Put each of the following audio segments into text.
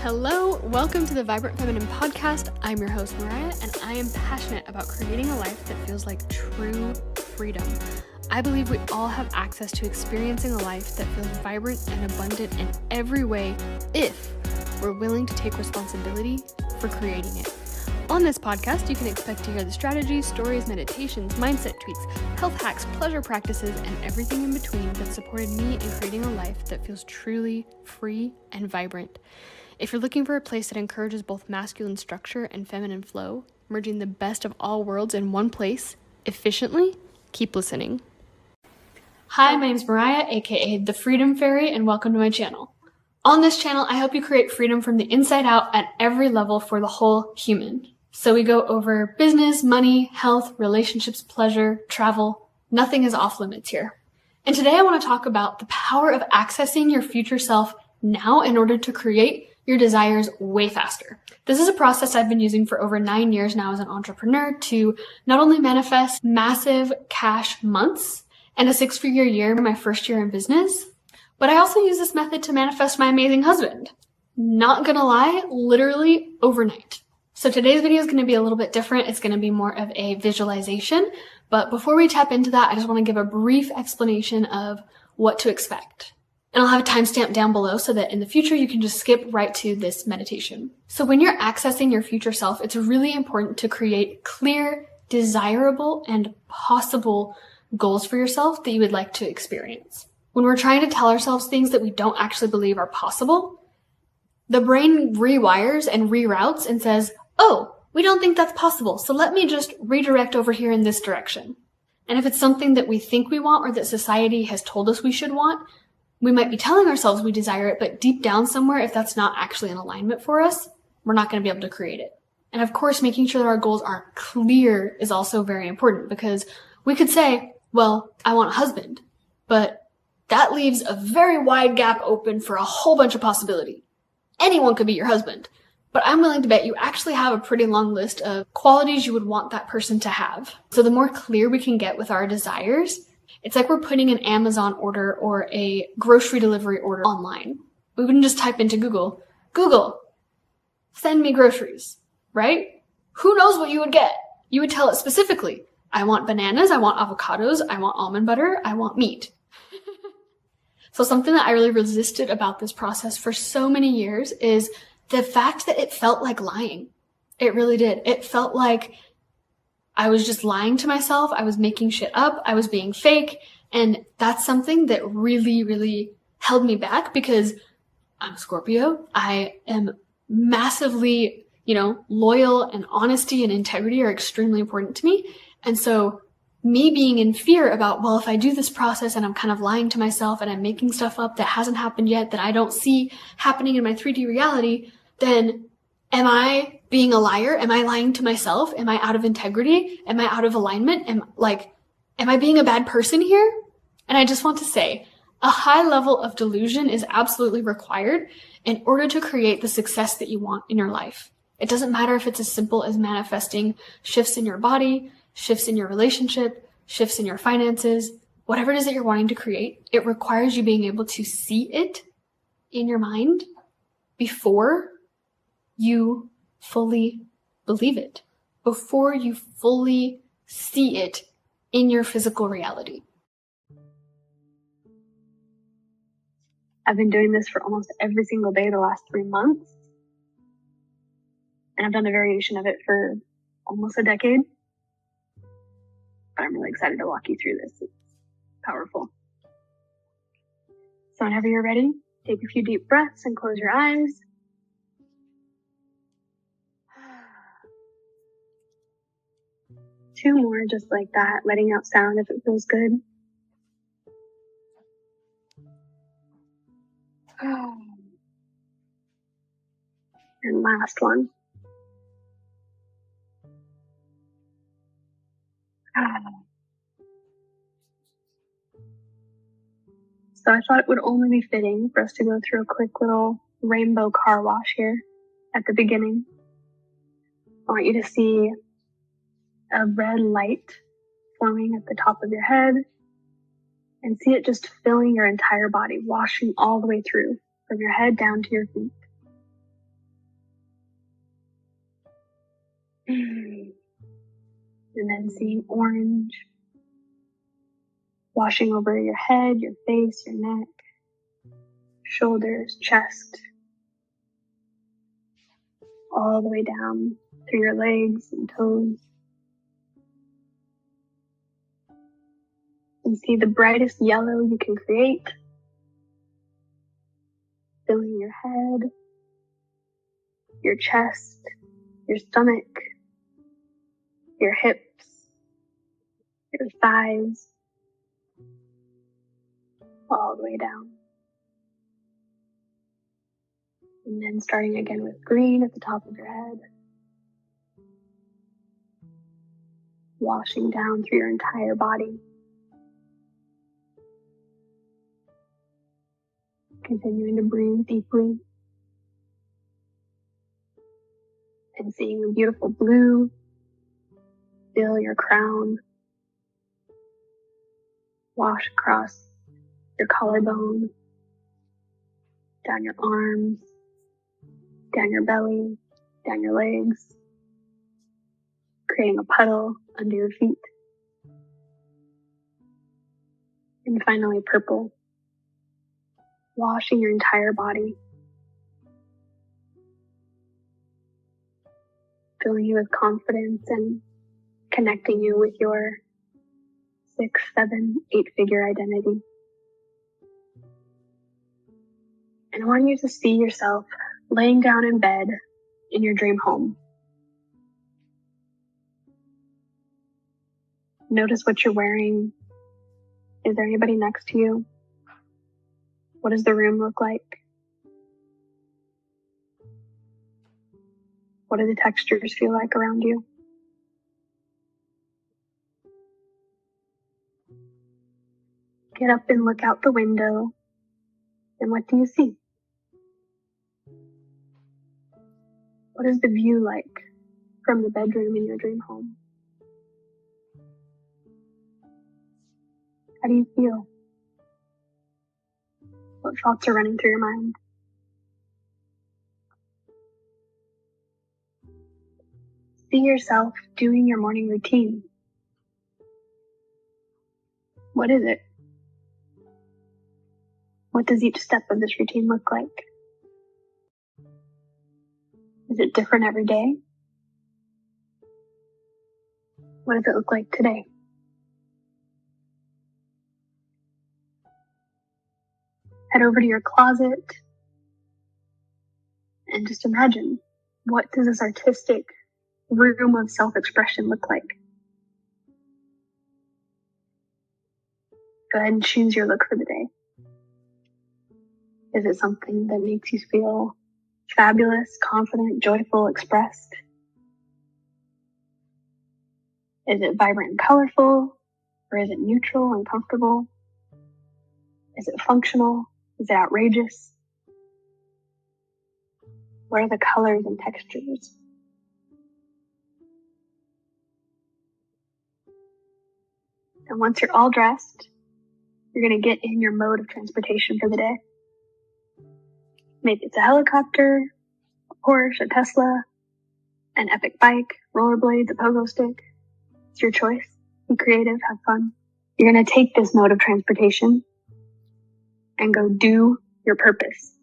Hello, welcome to the Vibrant Feminine Podcast. I'm your host, Mariah, and I am passionate about creating a life that feels like true freedom. I believe we all have access to experiencing a life that feels vibrant and abundant in every way if we're willing to take responsibility for creating it. On this podcast, you can expect to hear the strategies, stories, meditations, mindset tweaks, health hacks, pleasure practices, and everything in between that supported me in creating a life that feels truly free and vibrant. If you're looking for a place that encourages both masculine structure and feminine flow, merging the best of all worlds in one place efficiently, keep listening. Hi, my name's Mariah, aka The Freedom Fairy, and welcome to my channel. On this channel, I help you create freedom from the inside out at every level for the whole human. So we go over business, money, health, relationships, pleasure, travel. Nothing is off limits here. And today I want to talk about the power of accessing your future self now in order to create your desires way faster. This is a process I've been using for over 9 years now as an entrepreneur to not only manifest massive cash months and a 6-figure year in my first year in business, but I also use this method to manifest my amazing husband. Not gonna lie, literally overnight. So today's video is going to be a little bit different. It's going to be more of a visualization. But before we tap into that, I just want to give a brief explanation of what to expect. And I'll have a timestamp down below so that in the future you can just skip right to this meditation. So when you're accessing your future self, it's really important to create clear, desirable, and possible goals for yourself that you would like to experience. When we're trying to tell ourselves things that we don't actually believe are possible, the brain rewires and reroutes and says, oh, we don't think that's possible, so let me just redirect over here in this direction. And if it's something that we think we want or that society has told us we should want, we might be telling ourselves we desire it, but deep down somewhere, if that's not actually in alignment for us, we're not going to be able to create it. And of course, making sure that our goals are clear is also very important because we could say, well, I want a husband, but that leaves a very wide gap open for a whole bunch of possibility. Anyone could be your husband, but I'm willing to bet you actually have a pretty long list of qualities you would want that person to have. So the more clear we can get with our desires, it's like we're putting an Amazon order or a grocery delivery order online. We wouldn't just type into Google, send me groceries, right? Who knows what you would get? You would tell it specifically. I want bananas, I want avocados, I want almond butter, I want meat. So something that I really resisted about this process for so many years is the fact that it felt like lying. It really did. It felt like I was just lying to myself. I was making shit up. I was being fake. And that's something that really, really held me back because I'm a Scorpio. I am massively, loyal, and honesty and integrity are extremely important to me. And so me being in fear about, well, if I do this process and I'm kind of lying to myself and I'm making stuff up that hasn't happened yet, that I don't see happening in my 3D reality, then am I being a liar? Am I lying to myself? Am I out of integrity? Am I out of alignment? Am I being a bad person here? And I just want to say, a high level of delusion is absolutely required in order to create the success that you want in your life. It doesn't matter if it's as simple as manifesting shifts in your body, shifts in your relationship, shifts in your finances, whatever it is that you're wanting to create. It requires you being able to see it in your mind before you fully believe it, before you fully see it in your physical reality. I've been doing this for almost every single day the last 3 months, and I've done a variation of it for almost a decade. But I'm really excited to walk you through this. It's powerful. So whenever you're ready, take a few deep breaths and close your eyes. Two more just like that, letting out sound if it feels good. And last one. So I thought it would only be fitting for us to go through a quick little rainbow car wash here at the beginning. I want you to see a red light forming at the top of your head and see it just filling your entire body, washing all the way through from your head down to your feet. And then seeing orange, washing over your head, your face, your neck, shoulders, chest, all the way down through your legs and toes. And see the brightest yellow you can create, filling your head, your chest, your stomach, your hips, your thighs, all the way down. And then starting again with green at the top of your head, washing down through your entire body. Continuing to breathe deeply. And seeing the beautiful blue fill your crown, wash across your collarbone, down your arms, down your belly, down your legs, creating a puddle under your feet. And finally purple, washing your entire body, filling you with confidence and connecting you with your 6, 7, 8-figure identity. And I want you to see yourself laying down in bed in your dream home. Notice what you're wearing. Is there anybody next to you? What does the room look like? What do the textures feel like around you? Get up and look out the window. And what do you see? What is the view like from the bedroom in your dream home? How do you feel? What thoughts are running through your mind? See yourself doing your morning routine. What is it? What does each step of this routine look like? Is it different every day? What does it look like today? Head over to your closet and just imagine, what does this artistic room of self-expression look like? Go ahead and choose your look for the day. Is it something that makes you feel fabulous, confident, joyful, expressed? Is it vibrant and colorful? Or is it neutral and comfortable? Is it functional? Is it outrageous? What are the colors and textures? And once you're all dressed, you're going to get in your mode of transportation for the day. Maybe it's a helicopter, a Porsche, a Tesla, an epic bike, rollerblades, a pogo stick. It's your choice. Be creative, have fun. You're going to take this mode of transportation and go do your purpose.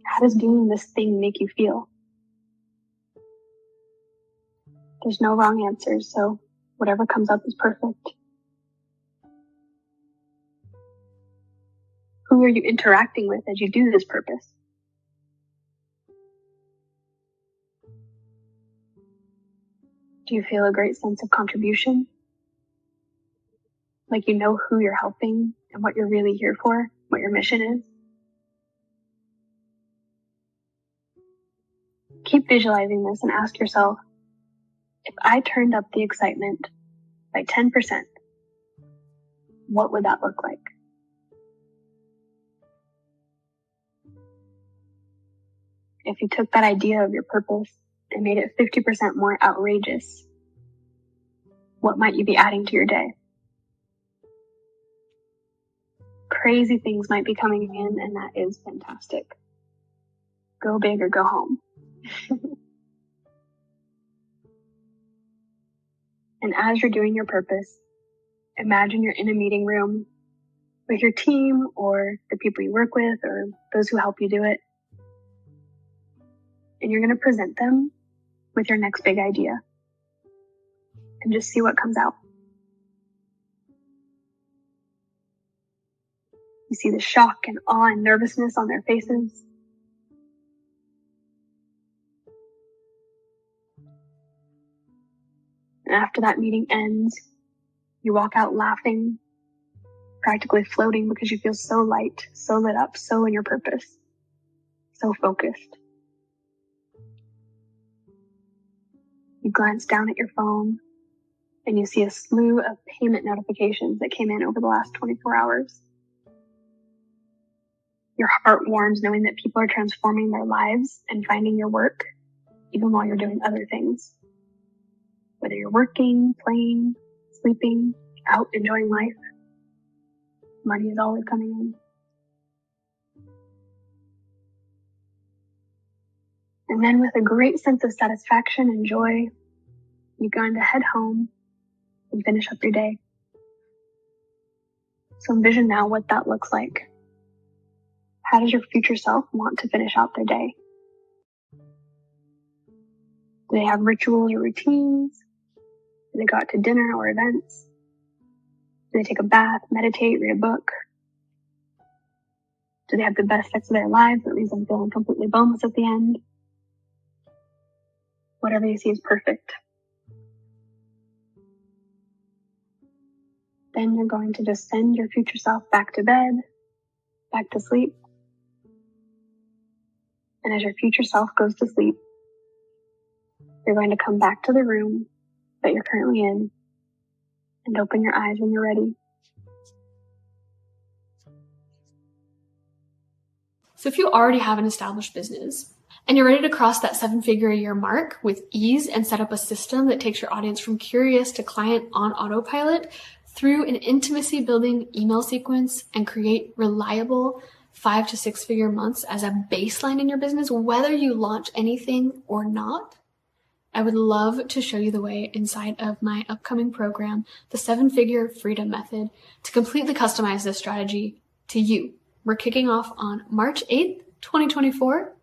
How does doing this thing make you feel? There's no wrong answers, so whatever comes up is perfect. Who are you interacting with as you do this purpose? Do you feel a great sense of contribution? Like you know who you're helping and what you're really here for, what your mission is? Keep visualizing this and ask yourself, if I turned up the excitement by 10%, what would that look like? If you took that idea of your purpose and made it 50% more outrageous, what might you be adding to your day? Crazy things might be coming in, and that is fantastic. Go big or go home. And as you're doing your purpose, imagine you're in a meeting room with your team or the people you work with or those who help you do it. And you're going to present them with your next big idea and just see what comes out. You see the shock and awe and nervousness on their faces. And after that meeting ends, you walk out laughing, practically floating because you feel so light, so lit up, so in your purpose, so focused. You glance down at your phone and you see a slew of payment notifications that came in over the last 24 hours. Your heart warms knowing that people are transforming their lives and finding your work, even while you're doing other things. Whether you're working, playing, sleeping, out enjoying life, money is always coming in. And then with a great sense of satisfaction and joy, you're going to head home and finish up your day. So envision now what that looks like. How does your future self want to finish out their day? Do they have rituals or routines? Do they go out to dinner or events? Do they take a bath, meditate, read a book? Do they have the best sex of their lives that leaves them feeling completely boneless at the end? Whatever you see is perfect. Then you're going to just send your future self back to bed, back to sleep. And as your future self goes to sleep, you're going to come back to the room that you're currently in and open your eyes when you're ready. So if you already have an established business and you're ready to cross that 7-figure-a-year mark with ease and set up a system that takes your audience from curious to client on autopilot through an intimacy building email sequence and create reliable 5 to 6 figure months as a baseline in your business, whether you launch anything or not, I would love to show you the way inside of my upcoming program, the 7-Figure Freedom Method, to completely customize this strategy to you. We're kicking off on March 8th, 2024.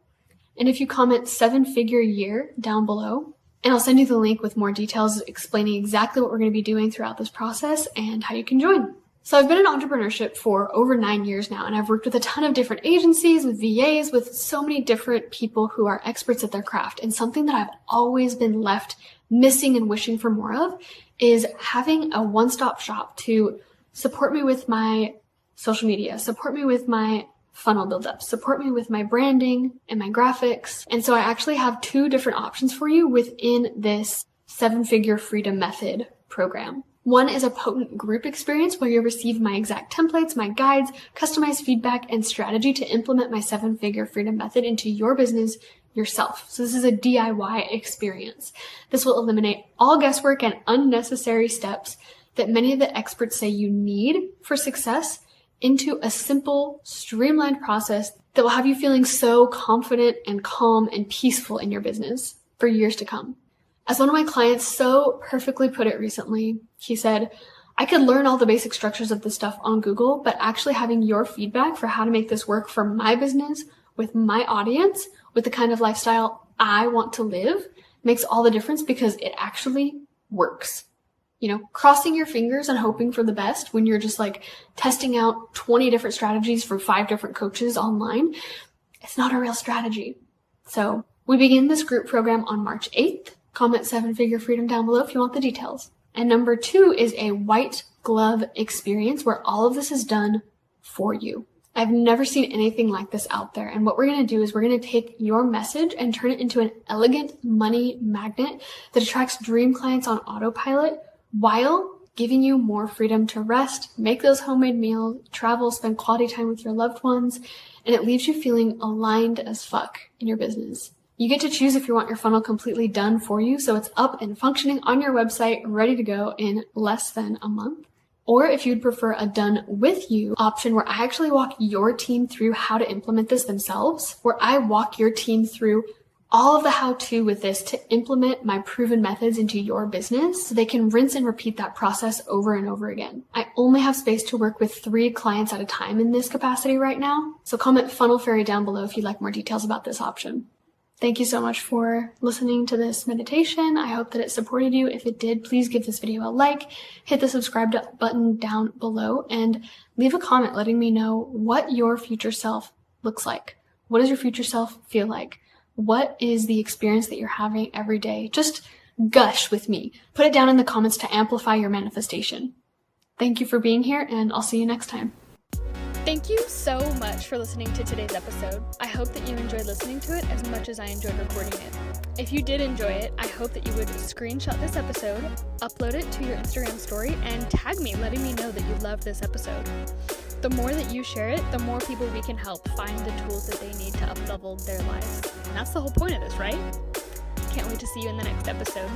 And if you comment 7-figure year down below, and I'll send you the link with more details explaining exactly what we're going to be doing throughout this process and how you can join. So I've been in entrepreneurship for over 9 years now, and I've worked with a ton of different agencies, with VAs, with so many different people who are experts at their craft. And something that I've always been left missing and wishing for more of is having a one-stop shop to support me with my social media, support me with my funnel buildup, support me with my branding and my graphics. And so I actually have 2 different options for you within this 7-Figure Freedom Method program. One is a potent group experience where you'll receive my exact templates, my guides, customized feedback, and strategy to implement my 7-Figure Freedom Method into your business yourself. So this is a DIY experience. This will eliminate all guesswork and unnecessary steps that many of the experts say you need for success into a simple, streamlined process that will have you feeling so confident and calm and peaceful in your business for years to come. As one of my clients so perfectly put it recently, he said, I could learn all the basic structures of this stuff on Google, but actually having your feedback for how to make this work for my business, with my audience, with the kind of lifestyle I want to live, makes all the difference because it actually works. You know, crossing your fingers and hoping for the best when you're just like testing out 20 different strategies from 5 different coaches online, it's not a real strategy. So we begin this group program on March 8th. Comment 7-Figure Freedom down below if you want the details. And number 2 is a white glove experience where all of this is done for you. I've never seen anything like this out there. And what we're going to do is we're going to take your message and turn it into an elegant money magnet that attracts dream clients on autopilot while giving you more freedom to rest, make those homemade meals, travel, spend quality time with your loved ones, and it leaves you feeling aligned as fuck in your business. You get to choose if you want your funnel completely done for you, so it's up and functioning on your website, ready to go in less than a month. Or if you'd prefer a done with you option where I actually walk your team through how to implement this themselves, where I walk your team through all of the how-to with this to implement my proven methods into your business so they can rinse and repeat that process over and over again. I only have space to work with 3 clients at a time in this capacity right now. So comment Funnel Fairy down below if you'd like more details about this option. Thank you so much for listening to this meditation. I hope that it supported you. If it did, please give this video a like, hit the subscribe button down below, and leave a comment letting me know what your future self looks like. What does your future self feel like? What is the experience that you're having every day? Just gush with me. Put it down in the comments to amplify your manifestation. Thank you for being here, and I'll see you next time. Thank you so much for listening to today's episode. I hope that you enjoyed listening to it as much as I enjoyed recording it. If you did enjoy it, I hope that you would screenshot this episode, upload it to your Instagram story, and tag me, letting me know that you loved this episode. The more that you share it, the more people we can help find the tools that they need to up-level their lives. And that's the whole point of this, right? Can't wait to see you in the next episode.